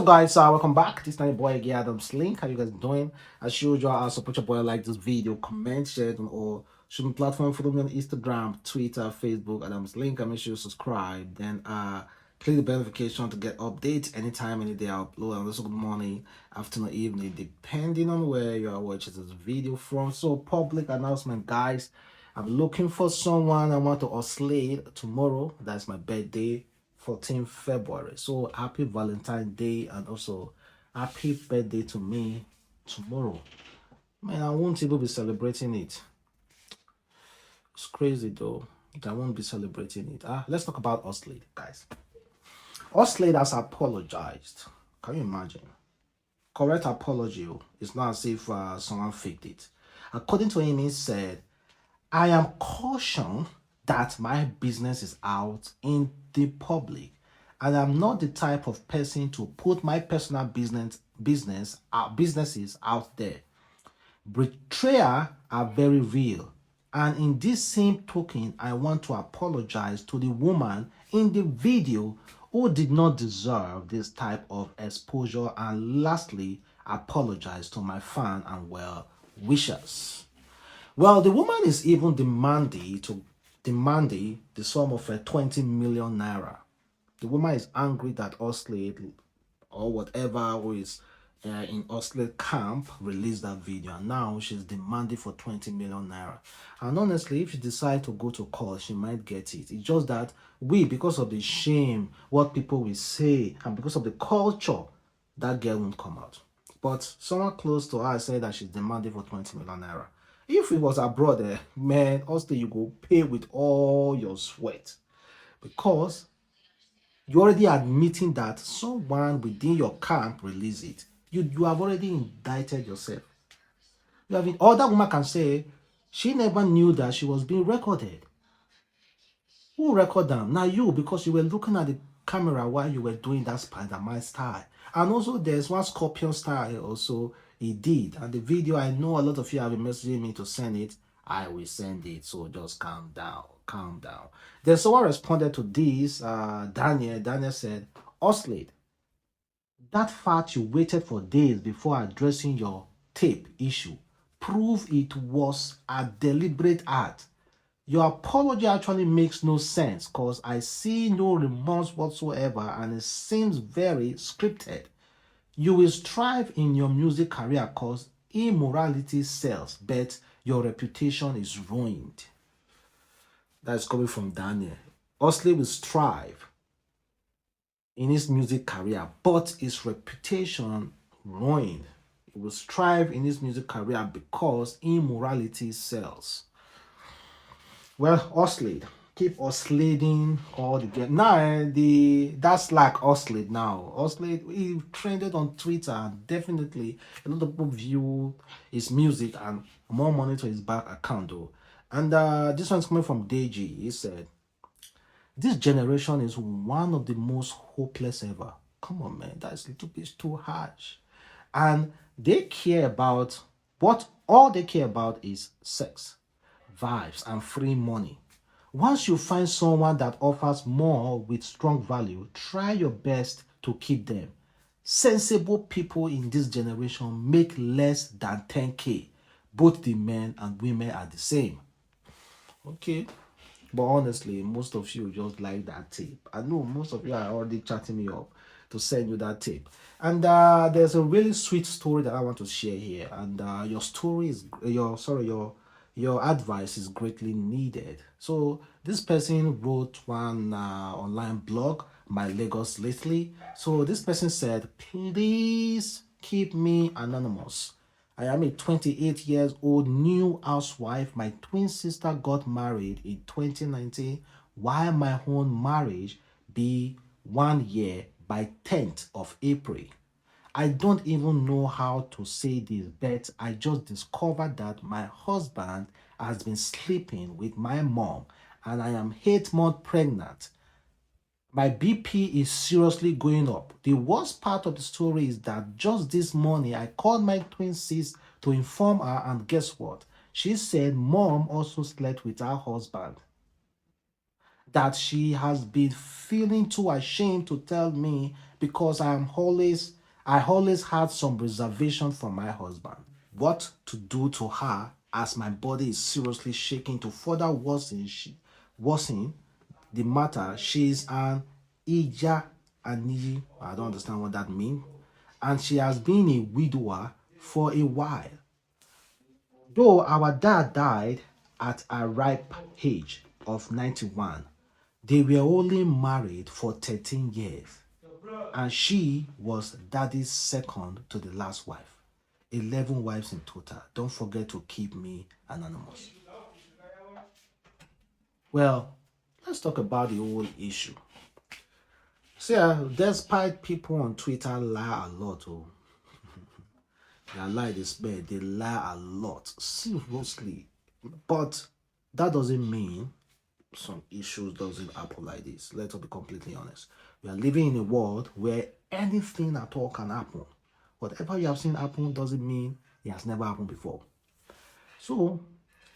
guys, welcome back. This is your boy again, Adamslink. How you guys doing? As usual, I'll support your boy. Like this video, comment, share it on all social platform. Follow me on Instagram, Twitter, Facebook, Adamslink. And make sure you subscribe. Then click the bell notification to get updates anytime, any day I upload. And also good morning, afternoon, evening, depending on where you are watching this video from. So public announcement, guys. I'm looking for someone. I want to Oxlade tomorrow. That's my birthday. 14th February. So happy Valentine's Day and also happy birthday to me tomorrow. Man, I won't even be celebrating it. It's crazy though. I won't be celebrating it. Let's talk about Oxlade, guys. Oxlade has apologized. Can you imagine? Correct apology. It's not as if someone faked it. According to him, he said, I am cautioned that my business is out in the public, and I'm not the type of person to put my personal businesses out there. Betrayal are very real, and in this same token, I want to apologize to the woman in the video who did not deserve this type of exposure, and lastly, apologize to my fan and well wishers. Well, the woman is even demanding the sum of 20 million naira. The woman is angry that Oxlade or whatever who is in Oxlade camp released that video, and now she's demanding for 20 million naira. And honestly, if she decides to go to court, she might get it. It's just that because of the shame, what people will say, and because of the culture, that girl won't come out. But someone close to her said that she's demanding for 20 million naira. If it was abroad, man, also you go pay with all your sweat, because you're already admitting that someone within your camp released it. You have already indicted yourself. All that woman can say, she never knew that she was being recorded. Who recorded them? Now you, because you were looking at the camera while you were doing that Spider-Man style. And also there's one Scorpion style also he did. And the video, I know a lot of you have been messaging me to send it. I will send it. So just calm down. Calm down. Then someone responded to this. Daniel said, Oxlade, that fact you waited for days before addressing your tape issue prove it was a deliberate act. Your apology actually makes no sense, because I see no remorse whatsoever and it seems very scripted. You will strive in your music career because immorality sells, but your reputation is ruined. That's coming from Daniel. Oxlade will strive in his music career, but his reputation ruined. He will strive in his music career because immorality sells. Well, Oxlade, keep Oxlading all the game. Now, that's like Oxlade now. Oxlade, he trended on Twitter, and definitely a lot of people view his music and more money to his bank account though. And this one's coming from Deji. He said, this generation is one of the most hopeless ever. Come on, man, that's a little bit too harsh. And they care about all they care about is sex, vibes, and free money. Once you find someone that offers more with strong value, try your best to keep them. Sensible people in this generation make less than 10K. Both the men and women are the same. Okay. But honestly, most of you just like that tape. I know most of you are already chatting me up to send you that tape. And there's a really sweet story that I want to share here. And your story is your advice is greatly needed. So this person wrote one online blog, My Lagos Lately. So this person said, please keep me anonymous. I am a 28 years old new housewife. My twin sister got married in 2019, while my own marriage be 1 year by 10th of April. I don't even know how to say this, but I just discovered that my husband has been sleeping with my mom and I am 8 months pregnant. My BP is seriously going up. The worst part of the story is that just this morning, I called my twin sis to inform her, and guess what? She said mom also slept with her husband. That she has been feeling too ashamed to tell me because I always had some reservation from my husband. What to do to her as my body is seriously shaking to further worsen the matter. She's an Ija Ani. I don't understand what that means. And she has been a widower for a while. Though our dad died at a ripe age of 91, they were only married for 13 years, and she was daddy's second to the last wife. 11 wives in total. Don't forget to keep me anonymous. Well, let's talk about the whole issue. So, yeah, despite people on Twitter lie a lot, oh, they lie this bad, they lie a lot, seriously. But that doesn't mean some issues doesn't happen like this. Let's be completely honest. We are living in a world where anything at all can happen. Whatever you have seen happen doesn't mean it has never happened before. So,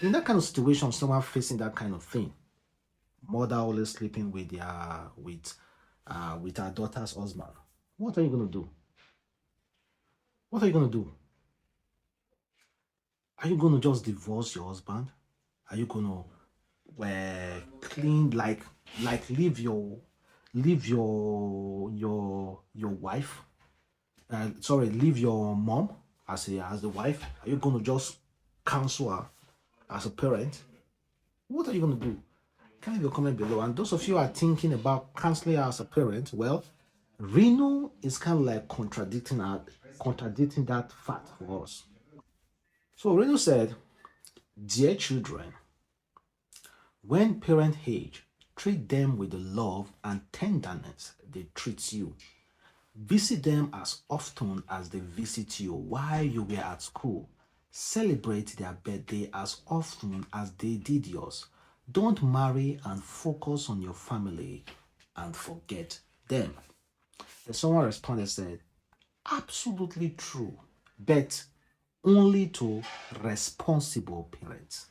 in that kind of situation, someone facing that kind of thing, mother always sleeping with her daughter's husband, what are you gonna do? What are you gonna do? Are you gonna just divorce your husband? Are you gonna clean leave your wife? Leave your mom as the wife? Are you gonna just cancel her as a parent? What are you gonna do? Can leave your comment below. And those of you who are thinking about canceling her as a parent, well, Reno is kind of like contradicting that fact for us. So Reno said, "Dear children, when parents age, treat them with the love and tenderness they treat you. Visit them as often as they visit you while you were at school. Celebrate their birthday as often as they did yours. Don't marry and focus on your family and forget them." And someone responded, said, "Absolutely true, but only to responsible parents."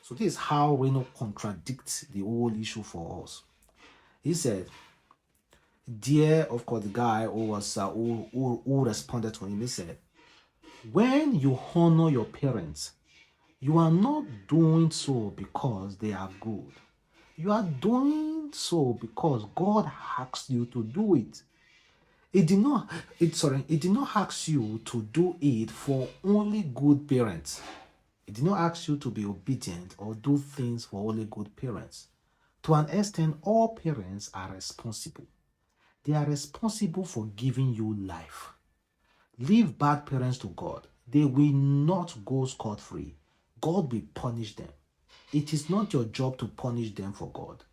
So this is how Reno contradicts the whole issue for us. He said, dear, of course, the guy who was who responded to him, he said, "When you honor your parents, you are not doing so because they are good. You are doing so because God asked you to do it. It did not ask you to do it for only good parents. It did not ask you to be obedient or do things for only good parents. To an extent, all parents are responsible. They are responsible for giving you life. Leave bad parents to God. They will not go scot-free. God will punish them. It is not your job to punish them for God.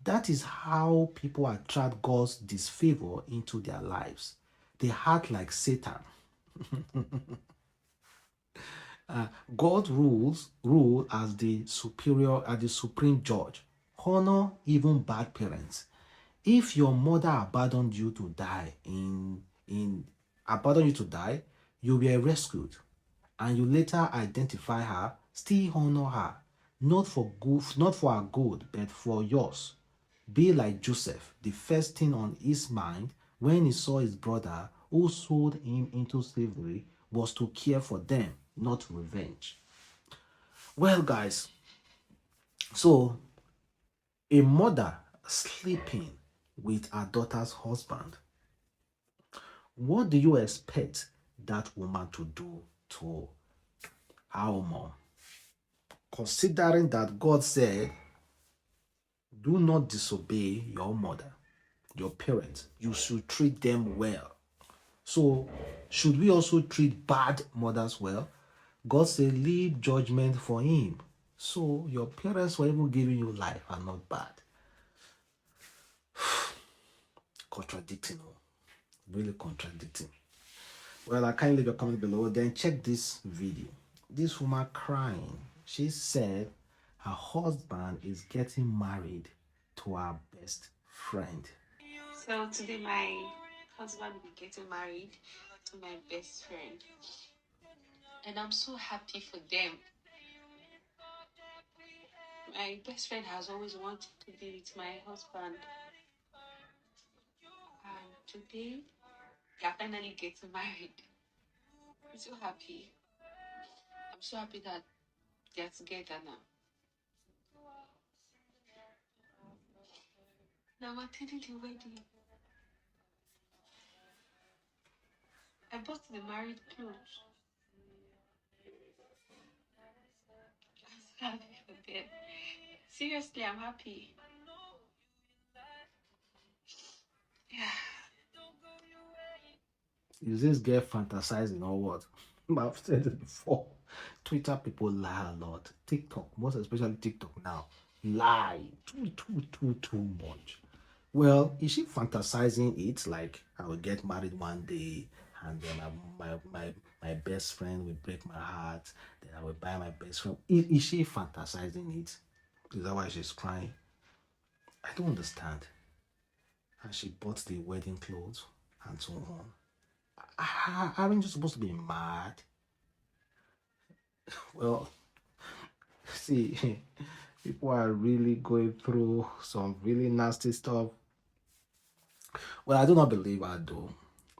That is how people attract God's disfavor into their lives. They act like Satan. God rule as the supreme judge. Honor even bad parents. If your mother abandoned you to die you were rescued, and you later identify her, still honor her, not for her good, but for yours. Be like Joseph. The first thing on his mind when he saw his brother who sold him into slavery was to care for them, not revenge. Well, guys, so a mother sleeping with her daughter's husband, what do you expect that woman to do to her mom? Considering that God said, do not disobey your mother, your parents. You should treat them well. So, should we also treat bad mothers well? God said, leave judgment for him. So, your parents were even giving you life are not bad. Contradicting. Really contradicting. Well, I can't leave a comment below. Then check this video. This woman crying. She said her husband is getting married to her best friend. So today my husband will be getting married to my best friend. And I'm so happy for them. My best friend has always wanted to be with my husband. And today they are finally getting married. I'm so happy. I'm so happy that they're together now. Now I'm attending the wedding. I bought the married clothes. I'm so happy for them. Seriously, I'm happy. Yeah. Is this girl fantasizing or what? I've said it before. Twitter people lie a lot. TikTok, most especially TikTok now, lie too much. Well, is she fantasizing it like I will get married one day and then my best friend will break my heart, then I will buy my best friend? Is she fantasizing it? Is that why she's crying? I don't understand. And she bought the wedding clothes and so on. Aren't you supposed to be mad? Well, see, people are really going through some really nasty stuff. Well, I do not believe I do.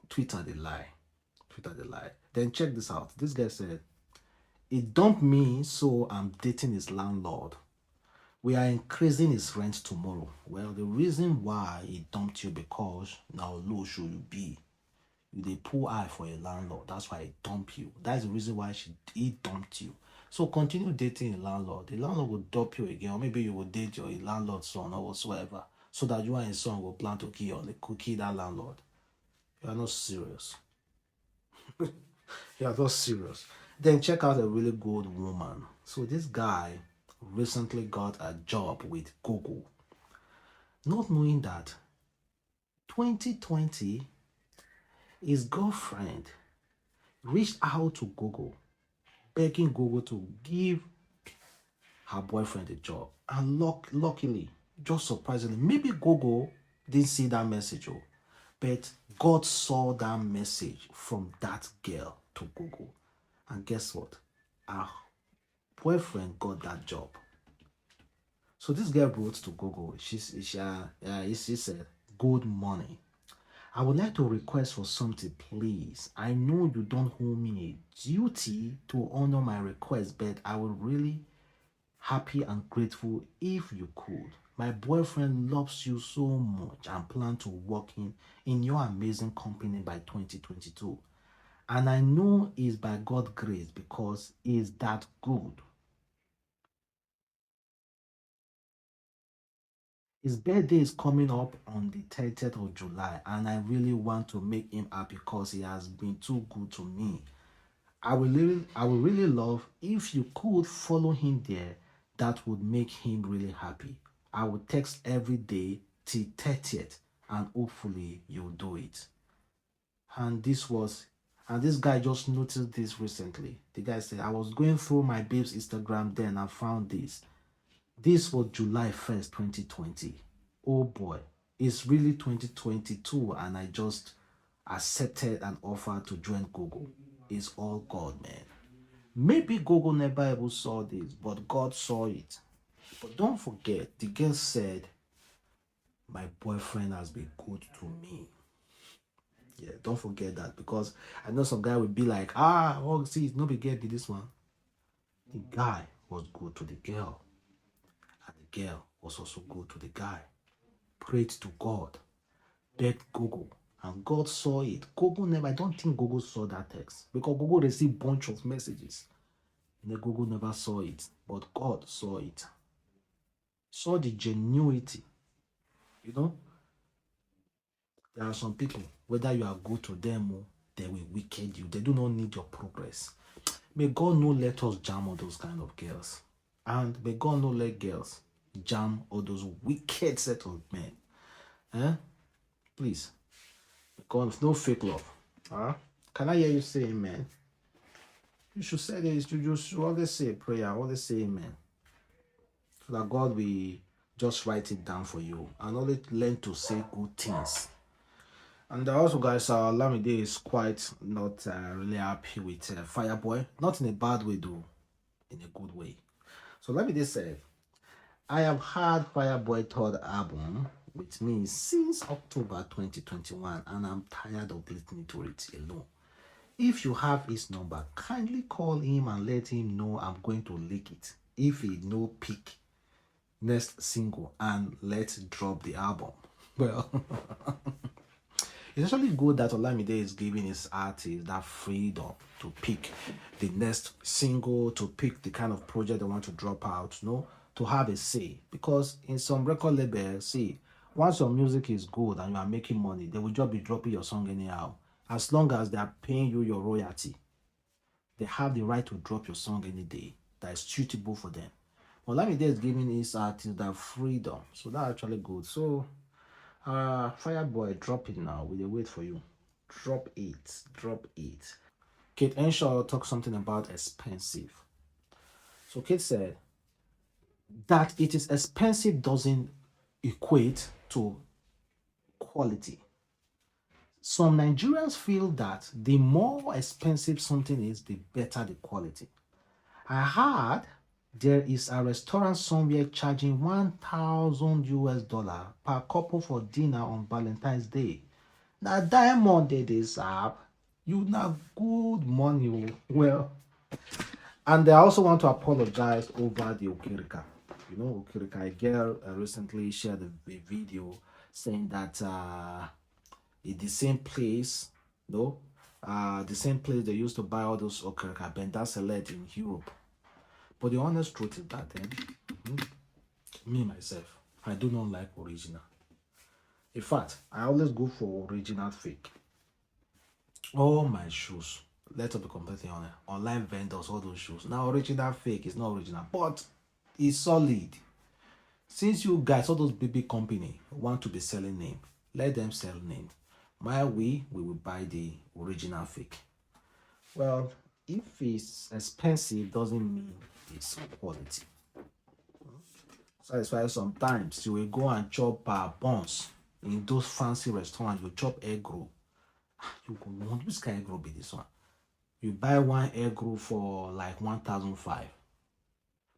Twitter they lie. Twitter they lie. Then check this out. This guy said, he dumped me, so I'm dating his landlord. We are increasing his rent tomorrow. Well, the reason why he dumped you because now low should you be. They pull eye for a landlord. That's why he dumped you. That's the reason why he dumped you. So continue dating a landlord. The landlord will dump you again, or maybe you will date your landlord's son or whatsoever, so that you and his son will plan to kill that landlord. You are not serious. You are not serious. Then check out a really good woman. So this guy recently got a job with Google, not knowing that 2020 his girlfriend reached out to Google, begging Google to give her boyfriend a job. And luckily, just surprisingly, maybe Google didn't see that message, but God saw that message from that girl to Google. And guess what? Her boyfriend got that job. So this girl wrote to Google. She said, "Good morning. I would like to request for something, please. I know you don't owe me a duty to honor my request, but I would really happy and grateful if you could. My boyfriend loves you so much and plan to work in your amazing company by 2022. And I know it's by God's grace because he's that good. His birthday is coming up on the 30th of July, and I really want to make him happy because he has been too good to me. I would really love if you could follow him there. That would make him really happy. I will text every day till 30th, and hopefully you'll do it." And this guy just noticed this recently. The guy said, "I was going through my babe's Instagram then I found this. This was July 1st, 2020. Oh boy, it's really 2022 and I just accepted an offer to join Google. It's all God, man." Maybe Google never ever saw this, but God saw it. But don't forget, the girl said, "My boyfriend has been good to me." Yeah, don't forget that, because I know some guy would be like, oh, see, it's no big girl did this one. The guy was good to the girl, and the girl was also good to the guy. Prayed to God, begged Google, and God saw it. I don't think Google saw that text, because Google received a bunch of messages. And Google never saw it, but God saw it. Saw the genuity. You know, there are some people, whether you are good to them or they will wicked you. They do not need your progress. May God not let us jam on those kind of girls. And may God not let girls jam all those wicked set of men. Please. God, no fake love. Can I hear you say amen? You should say this. You should always say a prayer. Always say amen. So that God will just write it down for you. And always learn to say good things. And also, guys, Olamide is quite not really happy with Fireboy. Not in a bad way, though. In a good way. So Olamide said, "I have heard Fireboy third album, with me since October 2021, and I'm tired of listening to it alone. If you have his number, kindly call him and let him know I'm going to leak it. If he no pick next single, and let's drop the album. Well, it's actually good that Olamide is giving his artists that freedom to pick the next single, to pick the kind of project they want to drop out, to have a say. Because in some record labels, see, once your music is good and you are making money, they will just be dropping your song anyhow. As long as they are paying you your royalty, they have the right to drop your song any day that is suitable for them. Olamide is giving his artists that freedom, so that's actually good. So Fireboy, drop it now. We will wait for you. Drop it. Drop it. Kate Henshaw talked something about expensive. So Kate said that it is expensive doesn't equate to quality. Some Nigerians feel that the more expensive something is, the better the quality. I heard there is a restaurant somewhere charging 1,000 US dollar per couple for dinner on Valentine's Day. Now diamond they deserve. You now good money. Well, and I also want to apologize over the Okirika. Okirika, a girl recently shared a video saying that in the same place, the same place they used to buy all those Okirika Benda Select in Europe. But the honest truth is that me myself, I do not like original. In fact, I always go for original fake. All my shoes, let's be completely honest, online vendors, all those shoes. Now original fake is not original, but it's solid. Since you guys, all those big company want to be selling name, let them sell name. While we will buy the original fake. Well, if it's expensive, doesn't mean it's quality. So that's why sometimes you will go and chop buns in those fancy restaurants. You chop egg roll. You go, which kind of egg roll be this one? You buy one egg roll for like 1,500.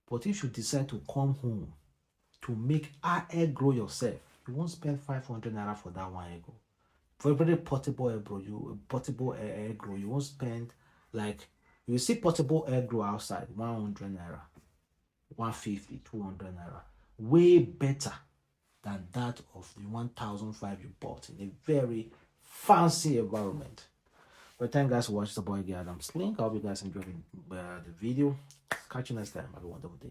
But if you decide to come home to make an egg roll yourself, you won't spend 500 naira for that one egg roll. For a very portable egg roll, you won't spend like, you see portable egg roll outside 100 naira, 150, 200 naira. Way better than that of the 1,500 you bought in a very fancy environment. But thank you guys for watching. The boy Adamslink. I hope you guys enjoyed the video. Catch you next time. Have a wonderful day.